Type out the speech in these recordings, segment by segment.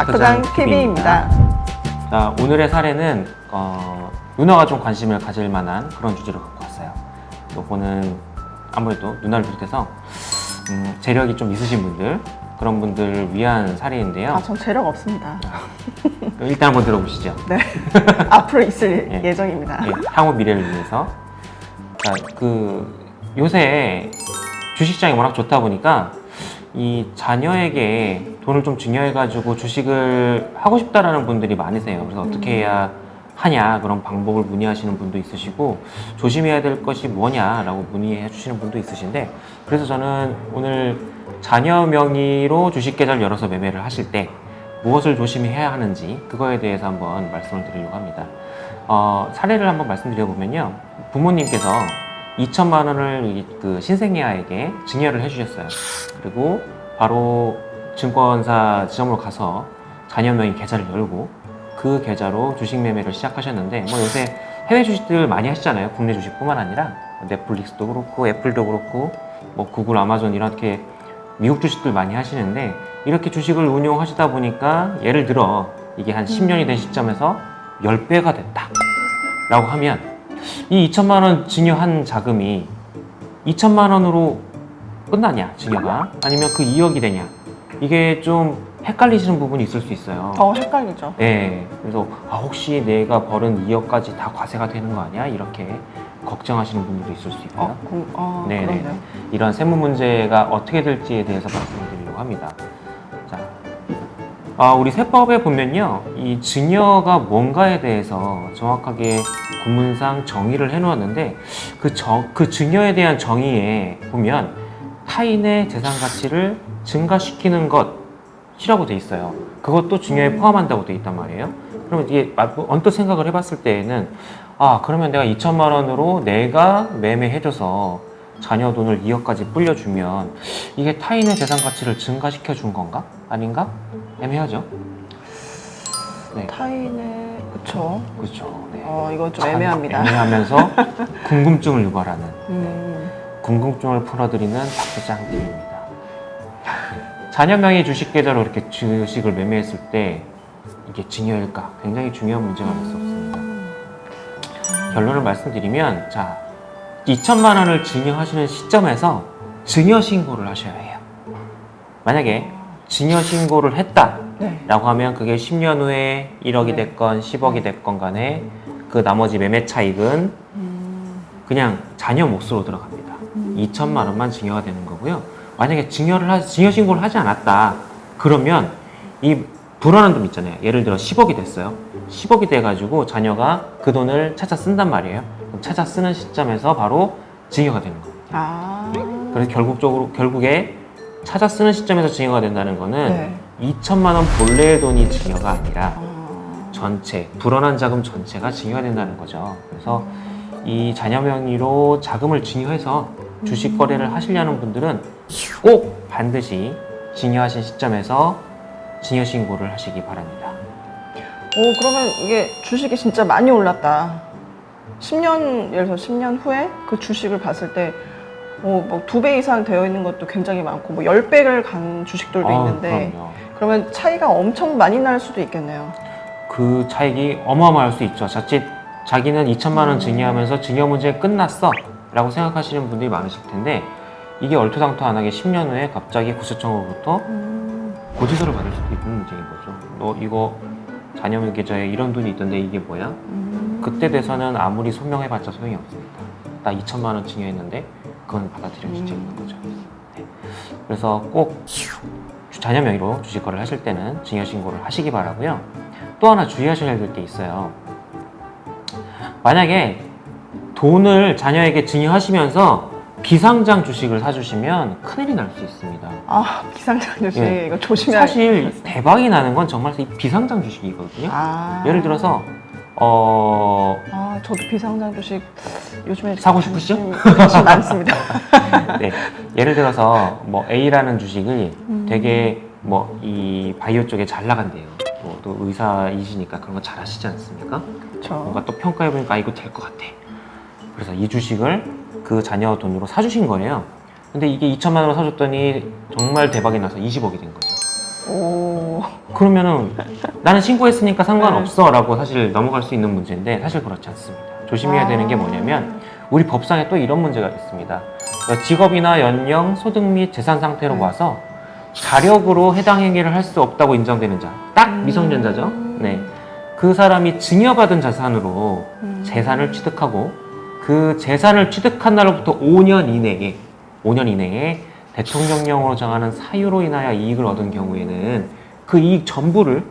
닥터장 TV입니다. 자, 오늘의 사례는 누나가 좀 관심을 가질 만한 그런 주제를 갖고 왔어요. 요거는 아무래도 누나를 비롯해서 재력이 좀 있으신 분들, 그런 분들을 위한 사례인데요. 전 재력 없습니다. 일단 한번 들어보시죠. 네. 앞으로 있을 예. 예정입니다. 예, 향후 미래를 위해서. 자, 요새 주식시장이 워낙 좋다 보니까 이 자녀에게 돈을 좀 증여해가지고 주식을 하고 싶다라는 분들이 많으세요. 그래서 어떻게 해야 하냐, 그런 방법을 문의하시는 분도 있으시고, 조심해야 될 것이 뭐냐라고 문의해 주시는 분도 있으신데, 그래서 저는 오늘 자녀 명의로 주식 계좌를 열어서 매매를 하실 때 무엇을 조심해야 하는지 그거에 대해서 한번 말씀을 드리려고 합니다. 사례를 한번 말씀드려보면요, 부모님께서 2천만 원을 그 신생아에게 증여를 해주셨어요. 그리고 바로 증권사 지점으로 가서 자녀 명의 계좌를 열고 그 계좌로 주식 매매를 시작하셨는데, 뭐 요새 해외 주식들 많이 하시잖아요. 국내 주식뿐만 아니라 넷플릭스도 그렇고 애플도 그렇고 뭐 구글, 아마존 이렇게 미국 주식들 많이 하시는데, 이렇게 주식을 운용하시다 보니까 예를 들어 이게 한 10년이 된 시점에서 10배가 됐다 라고 하면, 이 2천만 원 증여한 자금이 2천만 원으로 끝나냐, 증여가, 아니면 그 2억이 되냐, 이게 좀 헷갈리시는 부분이 있을 수 있어요. 헷갈리죠. 네, 그래서 혹시 내가 벌은 2억까지 다 과세가 되는 거 아니야? 이렇게 걱정하시는 분들도 있을 수 있고요. 네, 그런데요. 이런 세무 문제가 어떻게 될지에 대해서 말씀드리려고 합니다. 자, 우리 세법에 보면요, 이 증여가 뭔가에 대해서 정확하게 구문상 정의를 해놓았는데, 그 증여에 대한 정의에 보면 타인의 재산 가치를 증가시키는 것이라고 돼 있어요. 그것도 증여에 포함한다고 돼 있단 말이에요. 그러면 이게 언뜻 생각을 해봤을 때에는, 그러면 내가 2천만 원으로 내가 매매해줘서 자녀 돈을 2억까지 불려주면 이게 타인의 재산 가치를 증가시켜 준 건가? 아닌가? 애매하죠? 네. 타인의, 그쵸. 그렇죠. 네. 이건 좀 애매합니다. 애매하면서 궁금증을 유발하는, 음. 궁금증을 풀어드리는 닥터장 TV입니다. 자녀 명의 주식 계좌로 이렇게 주식을 매매했을 때 이게 증여일까? 굉장히 중요한 문제가 될 수 없습니다. 결론을 말씀드리면, 자, 2천만 원을 증여하시는 시점에서 증여 신고를 하셔야 해요. 만약에 증여 신고를 했다라고 네. 하면 그게 10년 후에 1억이 됐건 10억이 됐건 간에 그 나머지 매매 차익은 그냥 자녀 몫으로 들어갑니다. 2천만 원만 증여가 되는 거고요. 만약에 증여 신고를 하지 않았다 그러면 이 불어난 돈 있잖아요. 예를 들어 10억이 됐어요. 10억이 돼가지고 자녀가 그 돈을 찾아 쓴단 말이에요. 그럼 찾아 쓰는 시점에서 바로 증여가 되는 겁니다. 그래서 결국에 찾아 쓰는 시점에서 증여가 된다는 거는, 네. 2천만 원 본래의 돈이 증여가 아니라 전체, 불어난 자금 전체가 증여가 된다는 거죠. 그래서 이 자녀 명의로 자금을 증여해서 주식 거래를 하시려는 분들은 꼭 반드시 증여하신 시점에서 증여 신고를 하시기 바랍니다. 그러면 이게 주식이 진짜 많이 올랐다. 10년, 예를 들어 10년 후에 그 주식을 봤을 때 뭐 2배 이상 되어 있는 것도 굉장히 많고, 뭐 10배를 간 주식들도 있는데, 그럼요. 그러면 차이가 엄청 많이 날 수도 있겠네요. 그 차익이 어마어마할 수 있죠. 자칫 자기는 2천만 원 증여하면서 증여 문제 끝났어 라고 생각하시는 분들이 많으실 텐데, 이게 얼토당토안하게 10년 후에 갑자기 구세청으로부터 고지서를 받을 수도 있는 문제인 거죠. 너 이거 자녀 계좌에 이런 돈이 있던데 이게 뭐야? 그때 돼서는 아무리 소명해봤자 소용이 없습니다. 나 2천만 원 증여했는데 그건 받아들여지지 않는 거죠. 네. 그래서 꼭 자녀 명의로 주식 거래를 하실 때는 증여 신고를 하시기 바라고요. 또 하나 주의하셔야 될 게 있어요. 만약에 돈을 자녀에게 증여하시면서 비상장 주식을 사주시면 큰일이 날 수 있습니다. 비상장 주식, 예. 이거 조심해야 사실 대박이 나는 건 정말 이 비상장 주식이거든요. 예를 예를 들어서 저도 비상장 주식 요즘에 사고 싶으시죠? 관심 많습니다. 네, 예를 들어서 뭐 A라는 주식이 되게 뭐 이 바이오 쪽에 잘 나간대요. 뭐 또 의사이시니까 그런 거 잘 하시지 않습니까? 그렇죠. 뭔가 또 평가해보니까 이거 될 것 같아. 그래서 이 주식을 그 자녀 돈으로 사주신 거예요. 근데 이게 2천만 원으로 사줬더니 정말 대박이 나서 20억이 된 거죠. 그러면은 나는 신고했으니까 상관없어라고 사실 넘어갈 수 있는 문제인데 사실 그렇지 않습니다. 조심해야 되는 게 뭐냐면 우리 법상에 또 이런 문제가 있습니다. 그러니까 직업이나 연령, 소득 및 재산 상태로 봐서 자력으로 해당 행위를 할 수 없다고 인정되는 자, 딱 미성년자죠. 네, 그 사람이 증여받은 자산으로 재산을 취득하고 그 재산을 취득한 날로부터 5년 이내에 대통령령으로 정하는 사유로 인하여 이익을 얻은 경우에는 그 이익 전부를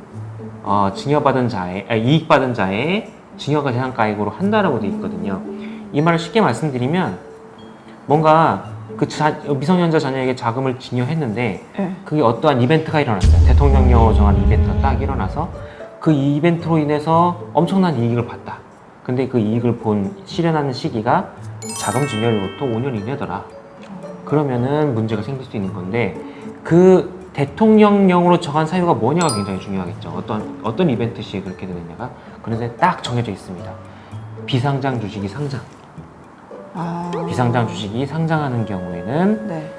이익받은 자의 증여가 재산가액으로 한다라고 돼 있거든요. 이 말을 쉽게 말씀드리면 뭔가 그 미성년자 자녀에게 자금을 증여했는데 네. 그게 어떠한 이벤트가 일어났어요. 대통령령으로 정한 이벤트가 딱 일어나서 그 이벤트로 인해서 엄청난 이익을 봤다. 근데 그 이익을 실현하는 시기가 자금 증여로부터 5년 이내더라. 그러면은 문제가 생길 수 있는 건데 그 대통령령으로 정한 사유가 뭐냐가 굉장히 중요하겠죠. 어떤 이벤트 시에 그렇게 되느냐가. 그런데 딱 정해져 있습니다. 비상장 주식이 상장. 비상장 주식이 상장하는 경우에는 네.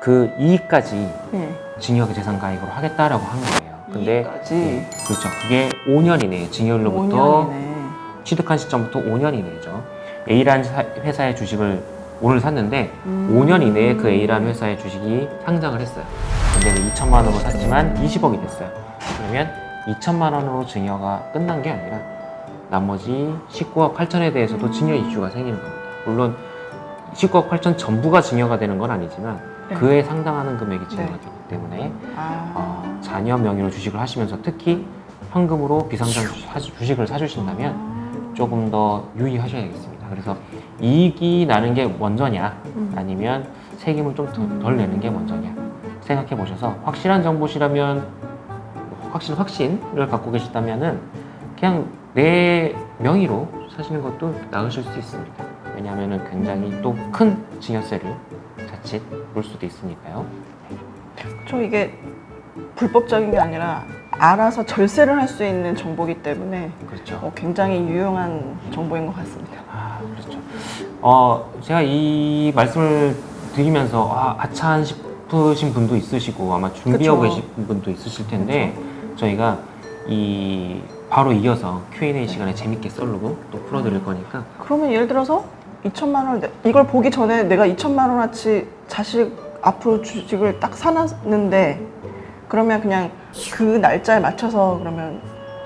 그 이익까지 네. 증여가 재산가액으로 하겠다라고 한 거예요. 근데 이익까지? 네, 그렇죠. 그게 5년 이내에 증여일로부터 5년이네. 취득한 시점부터 5년 이내죠. A라는 회사의 주식을 오늘 샀는데 5년 이내에 그 A라는 회사의 주식이 상장을 했어요. 근데 그 2천만 원으로 샀지만 20억이 됐어요. 그러면 2천만 원으로 증여가 끝난 게 아니라 나머지 19억 8천에 대해서도 증여 이슈가 생기는 겁니다. 물론 19억 8천 전부가 증여가 되는 건 아니지만 네. 그에 상당하는 금액이 증여가 네. 되기 때문에 자녀 아. 명의로 주식을 하시면서 특히 현금으로 비상장 주식을 사주신다면 조금 더 유의하셔야겠습니다. 그래서 이익이 나는 게 먼저냐 아니면 세금을 좀 덜 내는 게 먼저냐 생각해 보셔서 확실한 정보시라면 확신을 갖고 계시다면은 그냥 내 명의로 사시는 것도 나으실 수 있습니다. 왜냐하면은 굉장히 또 큰 증여세를 자칫 물 수도 있으니까요. 저 이게 불법적인 게 아니라 알아서 절세를 할 수 있는 정보이기 때문에 그렇죠. 굉장히 유용한 정보인 것 같습니다. 그렇죠. 제가 이 말씀을 드리면서 아차한 싶으신 분도 있으시고 아마 준비하고 그쵸. 계신 분도 있으실 텐데 저희가 바로 이어서 Q&A 시간에 재밌게 썰르고 또 풀어드릴 거니까 그러면 예를 들어서 2천만 원 이걸 보기 전에 내가 2천만 원어치 자식 앞으로 주식을 딱 사놨는데 그러면 그냥 그 날짜에 맞춰서 그러면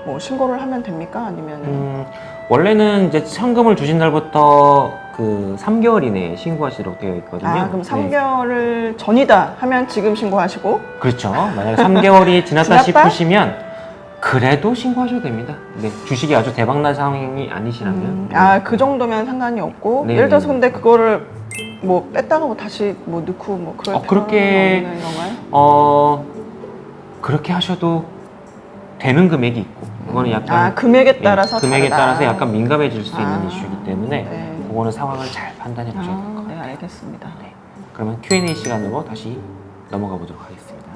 뭐 신고를 하면 됩니까? 아니면 원래는 이제 현금을 주신 날부터 그 3개월 이내에 신고하시도록 되어 있거든요. 그럼 3개월을 전이다 하면 지금 신고하시고 그렇죠. 만약에 3개월이 지났다 싶으시면 그래도 신고하셔도 됩니다. 네, 주식이 아주 대박난 상황이 아니시라면. 그 정도면 상관이 없고 네, 예를 들어서 네. 근데 그거를 뭐 뺐다가 뭐 다시 뭐 넣고 뭐 그럴 그렇게 필요는 없는 건가요? 그렇게 하셔도 되는 금액이 있고 그거는 약간 금액에 따라서 금액에 다르다. 따라서 약간 민감해질 수 있는 이슈이기 때문에 네. 그거는 상황을 잘 판단해 보셔야 될 것 같아요. 네, 알겠습니다. 네. 그러면 Q&A 시간으로 다시 넘어가 보도록 하겠습니다.